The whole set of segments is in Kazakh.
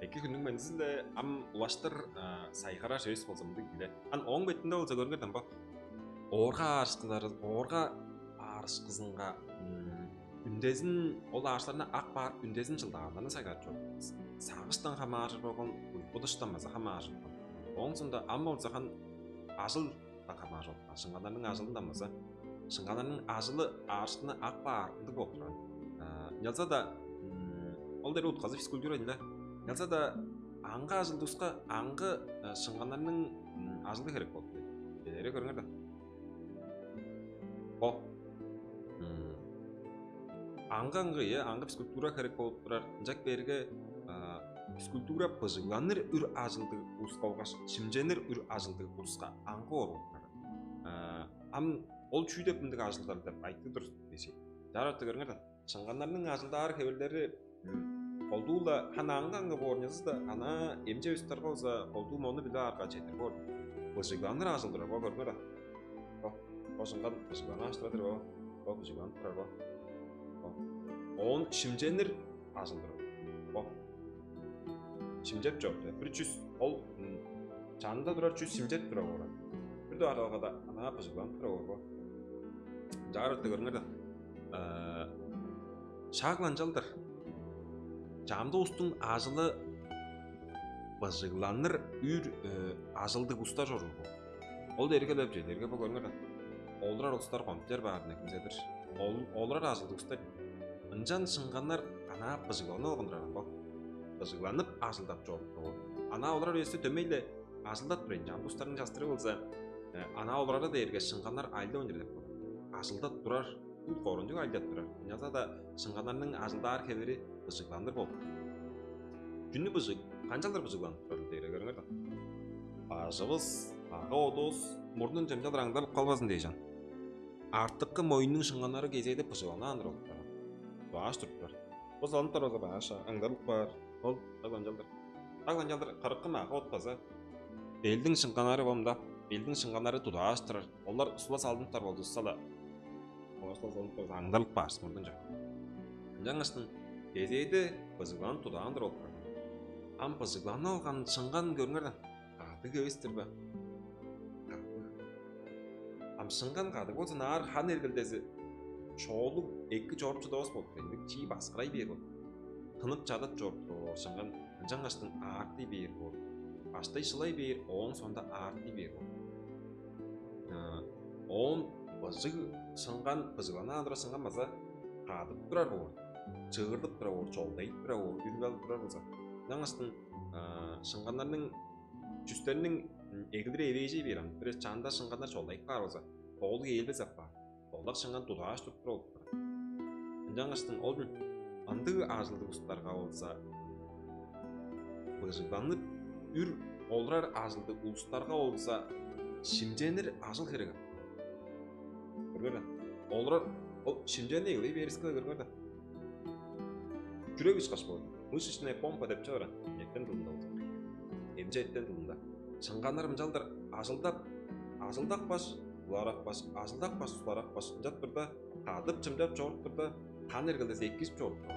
Эки күннің мәнісінде ам улаштыр сайғара сөйс болсамды келе. Ан оң бетінде болса көргенім ба. Орға арышқызынға үндезін ол арышларына ақ бар үндезін жылдағандарына сайғар жоқ. Сағыштан қама ажыр болған, ұйқыдыштанмаса қама ажыр болған. Оң сонда ам болса қан ажылдан қама ажыр болған. Шыңғандарының ажылындамаса, шыңғандарының ажылы арышларына ақ барды болған. Ялса да ол дәрі ұтқазы физкультура дейді. Ялса да аңға ажылдысқа аңғы шыңғандарының ажылды керек болды. Белері көріңерді. О, аңғы физкультура керек болып тұрар. Жак берге физкультура пыжыланыр үр ажылды ұсқауға, шымженір үр ажылды ұсқа аңғы орылықтары. Ол чүйдеп мүндік ажылдар деп айтты дұрыс десе. Жаратты көріңерді. Шыңғандарының ажылдар кебелері қолдуылы хан аңғы борнезі да ана емже өстарға олза қолдуым оны білі арға жетір бор. Пыжыланыр ажылдыра ба көріңерді. Шыңған пыжыланы аштыратыр ба. Пыжыланы тұрар ба. Он шымженір ажылдыра. Шимжеп жоқ. 300 ол жанында тұрар 100 шимжеп тұра ора. Бірді аралға да ана пыжылан тұра ора. Жаратты көріңерді. Шағылан жалдыр. Жамды ұстың ажылы пыжыланыр үр ажылды ұста жору. Ол дерге лөп жерлерге бұл көріңерді. Олар ұстар қомтер бағарына кімзедір. Олар ажылды ұстар. Үнжан шыңғанар ана пыжыланы оғындыраған бұл. Пыжыланып ажылдап жоғыр. Ана олар өсі төмейлі ажылдап тұрайын. Жамды ұстардың жастыры болса, ана олары да ерге шыңғанар айлы өндірдеп бұл. Ажылдап тұрар, бұл қорынды айлдап тұрар. Яза да шыңғанарының ажылда аркелері пыжыланыр бұл. Жүні пыжыл, қанжалдар пыжыланып тұрар дейірі көріңер. Ажыбыз, аға одос, мұрнын жемжалыр аңдалып қалбасын дейжан. Артыққы мойынның шыңғанары кезейді пыжылана андыр олып тұрар. Bağış tuttular. O zaman taroza bağış, аңдарлық бар. Ол ағланжалдар. Ағланжалдар қырыққы маға отпаза. Елдің шыңғанары болымда, елдің шыңғанары тұдағаш тұрар. Олар сұла салдымтар болды ұстала. Олар сұла салдымтар аңдарлық бағыш мұрдың жақ. Жаңғыштың кезейді пызығланы тұдағандар олып тұрар. Ам пызығланы олған шыңған көріңерден. Қады көестір бі. Ам шыңған қады болсын ар хан ергілдесі çoğulu екі жорып дауыс болды. Ендік чей басқырай бер болды. Тынып жадат жорып шыңған жаңғаштың арты бер болды. Аштай шылай бер, оң сонда арты бер болды. Оң бұзы шыңған бұзылана адыра шыңған маза қадып тұрар болды. Чығырдып тұрар болды, жолдайып тұрар болды, үргеліп тұрар болса. Жаңғаштың шыңғанларының жүстерінің егілдері евейжей берім. Бірес чанда шыңғанлар жолдайып қар болса. Қолы елбез ап бар. Олар шыңған тұдағаш тұттыр олып. Жаңғаштың олдың андығы ажылды ұстарға олса бұжылданып үр олар ажылды ұстарға олса шимженір ажыл керегі. Көргені? Олар шимжен егілей беріскілі көргені? Жүрек үшқаш болды. Мышечная помпа деп чағыран. Еттен дылында олды. Емже еттен дылында. Шыңғанарым жалдар ажылдақ баш Sulara baş, azıldak baş, sulara baş, jat turda qadıp çımjap çoğurup turda kan ergildesi ekkizip çoğurup turda.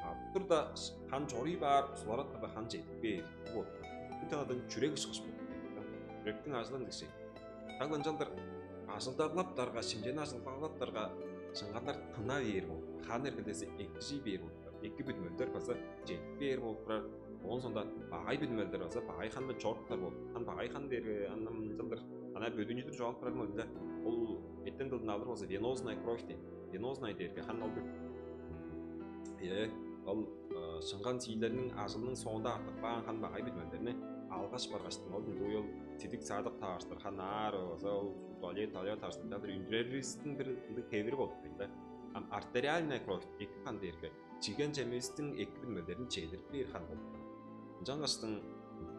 Qadıp turda kan çoğuruy bar, sulara turda kan jetip ber, bu. Bir tanadan çürek ışqış bu. Çürektin azılan dikse. Tağlan jaldır azıldaqlaptarga, şimjeni azıldaqlaptarga şыңғандар тына бер бұл. Қан ergildesi ekkizip ber бұл. Ekki bütmölder basa jetip ber бұл turар. Onun sonda bağay bütmölder basa bağay xanla çoğuruptar бұл. Хан bağay xan dergi anlam jaldır. Ана бөдінетір жоғалып тұрар мөлді. Ол еттен дылдың алыр болса венозная кровь дейін. Венозная дерге қан алды. Ол шыңған сейлерінің ажылының соңында артық баған қан бағай бітмелдеріне алғаш барғаштың. Ол бұл тедік садық тағаштыр. Қан ар, ол туалет тағаштың. Дәлдір үндірерістің бір кевері болды. Артериальная кровь екі қан дерге. Чиген жеместің екі бітмелдерін чейдіріп бер қан болды. Жаңғаштың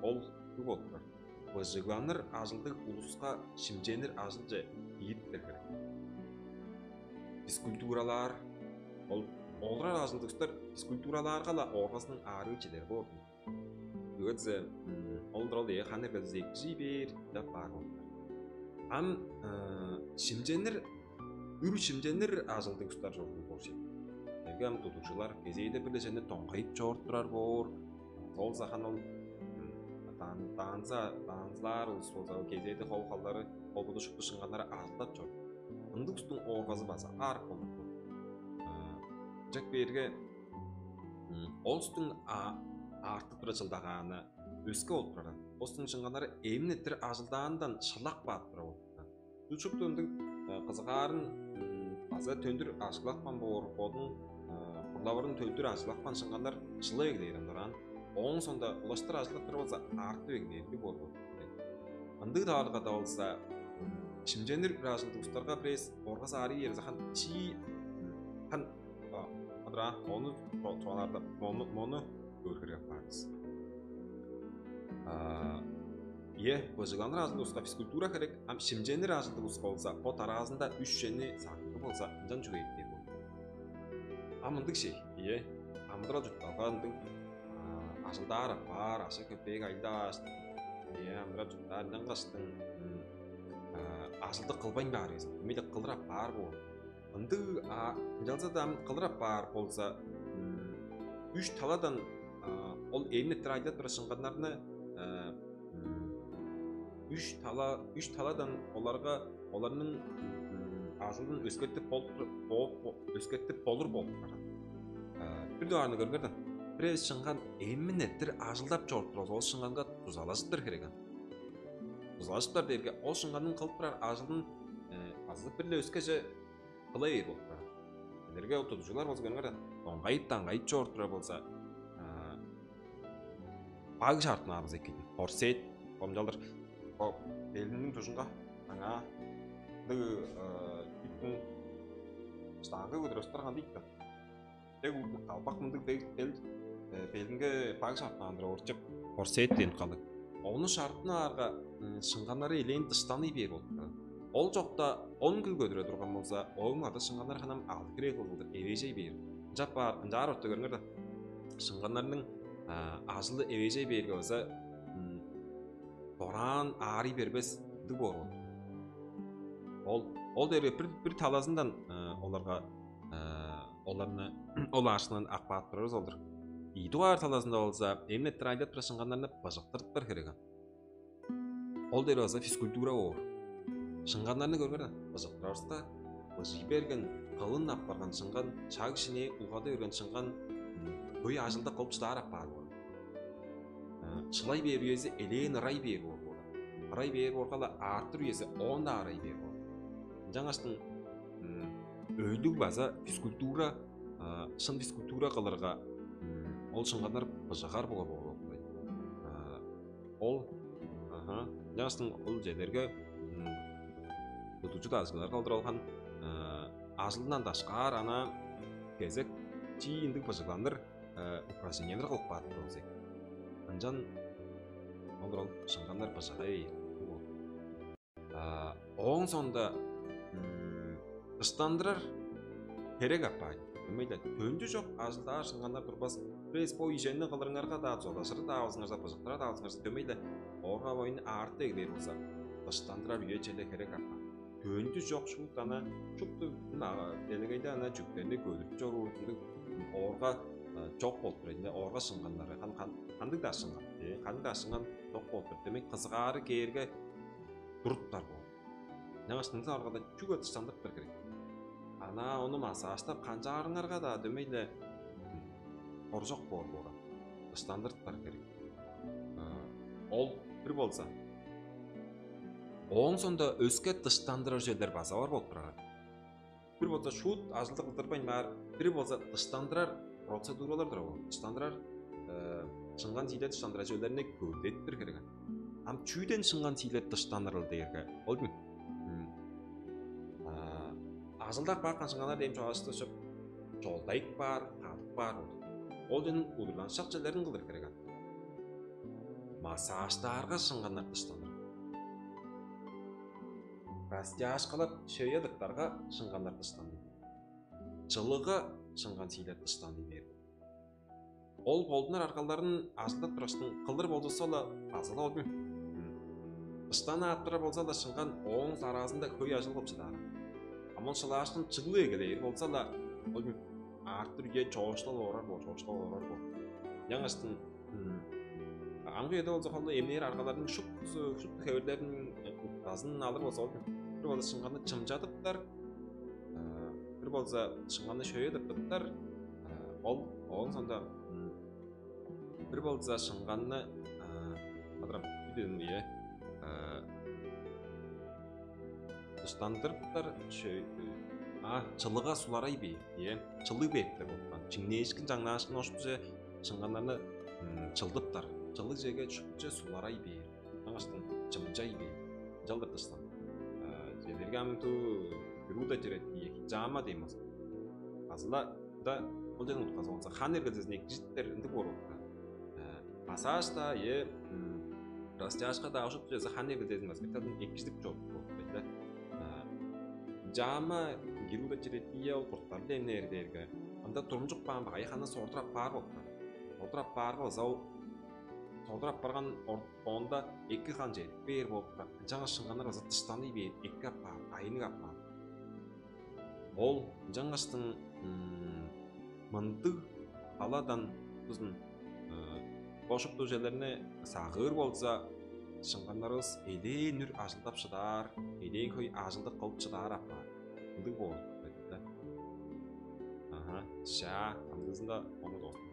ол бұл болды. Бұжығланыр ажылдық ұлысқа шимженір ажылжы ейіптер керек. Физкультуралар, олар ажылдықстар физкультураларға да орғасының ары жедер болды. Өтсі, олдыралды қан әргізі екжі бер, деп бар олдар. Ам шимженір, үр шимженір ажылдықстар жоғын көрсет. Егем тұтықшылар кезейді бірлі және тоңқайып жоғырт тұрар бор. Сол захан ол данзлар болса кезейді қалары қолбуды шықты шыңғанлары ажылдап жүр. Ындық үстің орғазы база арық болып бұл. Жак берге ол үстің артып тұры жылдағаны өскі олып тұрады. Остың шыңғанлары емінеттір ажылдағандан шылақ бат тұры олып. Түшіп төндік қызығарын база төндір ашқылақпан болдың құрлаварын төндір ажылақпан шыңғанлар шылы егдейріндіран. Оң сонда ұлаштыр ажылық тұры болса арты егдейрінді болды. Ындық дағалыға да олса Şimjenir razıldı ustalarga press orgası ari yer zahan çi han adra onu toğalarda onu görgürü yaparız. Bozıganlar razıldı usta fizkultura kerek am şimjenir razıldı usta olsa pot arazında 3 jeni saklı olsa can çok iyi bu. Amındık şey amdıra tutlaga ındın asıldar var asa köpek ayda amdıra tutlar dan qastın асылды қылбайн бар езі, өмейді қылдырап бар бол. Үнді жалса да қылдырап бар болса, үш таладан ол емнеттір айда тұры шыңғанларыны үш таладан оларының асылдың өскеттіп болыр болып бара. Бір дуарыны көргерді. Бірез шыңған емнеттір асылдап жауып тұрыз, ол шыңғанға тұзаласыптыр кереген. Тұзалашыптар дерге, ол шыңғанның қылып тұрар ажылдың азылып бірлі өскеже қылай ер болып тұрар. Дерге ол тұтыжылар болса көріңгерді, оңғайып жауыр тұрар болса бағы шартына абыз екейді. Орсейт, қолымжалдыр, белінің тұжынға аңа үттің штаңғы өдірістірған дейді. Қалпақ мұндық белінгі бағы шартына андыра орчып, орсейт дейін қалды. Оны шартына арға шыңғанлары елейін дыштаны бер болды. Ол жоқта 10 күл көдіре тұрған болса, оң ады шыңғанлар қанам алды кірек олды, евежей бер. Жар отты көріңірді. Шыңғанларының ажылы евежей берге өзі боран ари бербес ді бор олды. Ол дәрі бір талазындан ол ашынан ақпаат тұрарыз олдыр. Идуар таласында олса, емнеттір айлап тұра шыңғанларына бажықтырыптар керегі. Ол дәрі олса физкультура олыр. Шыңғанларыны көргірді, бажықтыр арыста, бұжи берген, қылын аппарған шыңған, шаг ішіне ұлғады өрген шыңған, көй ажылда қылып шыдар аппар олыр. Шылай бер үйесі елейін рай бер олыр. Рай бер олғала артыр үйесі онда арай бер олыр. Жаңаштың өйдік база физкультура, шын физкультура қылырға ол шыңғанлар бұжығар болар болар. Ол жаңаштың ол жерлерге ұтучы азғылар қалдыр алған ажылынан дашқар ана кезек чиіндік бұжығандыр упражнениялар қылып барды болсек. Анжан ол шыңғанлар бұжығай. Оң сонда ұстандырар керек апай. Өмейді, төнді жоқ ажылда шыңғанлар тұрбас пресс бой жеңні қылырыңарға да жолашыры да ауызыңырса бұзықтыра да ауызыңырса төмейді орға бойын арты егдер болса ұстандырар үйе челе керек апа. Төнді жоқ шуықтана шуқты делегейді ана жүктеріне көліп жор ұртынды орға жоқ болып тұрайды. Орға шыңғанлары қандық да шыңған. Қандық да шыңған жоқ болып тұрды. Демек қызғары кейерге дұрыттар бол. Жаңаштыңыз арғада жүк өтістандық бір керек. Ана оны масаштап қанжарыңарға да дөмейлі оржоқ болуға стандарттар керек. Ол бір болса. Оң сонда өске дыштандырар жерлер база бар болып тұрады. Бір болса шут ажылды қылдырбайн бар, бір болса дыштандырар процедуралар дұры ол. Дыштандырар шыңған сейлет дыштандырар жерлеріне көлдет бір керек. Ам чүйден шыңған сейлет дыштандырыл дейірге. Ол дейм. Ажылдақ баққан шыңғанар дейм жоғашты шып жолдайық бар, қадық бар ол. Ол денің ұдырлан шақчаларын қылдыр керек. Масаштарға шыңғанар дыштандыр. Растяж қалап шөйедіктарға шыңғанар дыштандыр. Жылығы шыңған сейлет дыштандыр бер. Ол болдынар арқаларын ажылдақ тұраштың қылдыр болды сола азылы олдың. Дыштаны аттыра болса да шыңған оң саразында көй ажыл қылып шыдары. Амон шылаштың чығылы егелейір болса да олдың артыр үйе жоғышлал орар бол. Жаңаштың Аңғы еді олза қолды емнер арқалардың шүп көйлерінің тазын алыр болса олды. Bir bolsa şınğanı çımjadıplar, bir bolsa şınğanı şöýedipdir. Ol sonda bir bolsa şınğanı adrap bidedim diye dışlandırıplar çılığa sularay bi diye çılığı beyipler bolgan. Çiңneşkin жаңnaşkın oşupça şınğanlarını çıldıplar. Çılığı jege çüpçe sularay bi. Аңаштын çımjay bi. Жалдыртышсан. Жердергамту Груда терапия жама дейміз. Азла да бұл жердің ұтқазы болса хан ергізіне життерінді көріпті. Асашта растяшқа да ашып жүресі хан ергізіне спектакльдің екіждік жоқ болды. Жама Груда терапия ол құрттарды емнердергі. Анда тұрмжық бағын бағай ханы сордырап бар болды. Сордырап бар болса Солдырап барған онда екі хан жер бер болып жаңа шыңғанар азы тыштаны бер екі апа айны апа ол жаңаштың мынды аладан біздің бошып төжелеріне сағыр болса шыңғанарыз елен үр ажылдап шыдар елен көй ажылды қылып шыдар апа мынды болды ша андызында оны достым